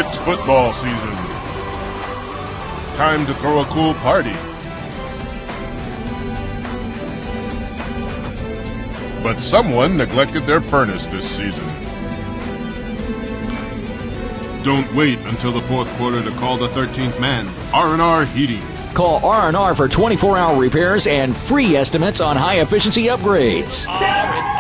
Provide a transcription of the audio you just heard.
It's football season. Time to throw a cool party. But someone neglected their furnace this season. Don't wait until the fourth quarter to call the 13th man. R&R Heating. Call R&R for 24-hour repairs and free estimates on high-efficiency upgrades. R&R.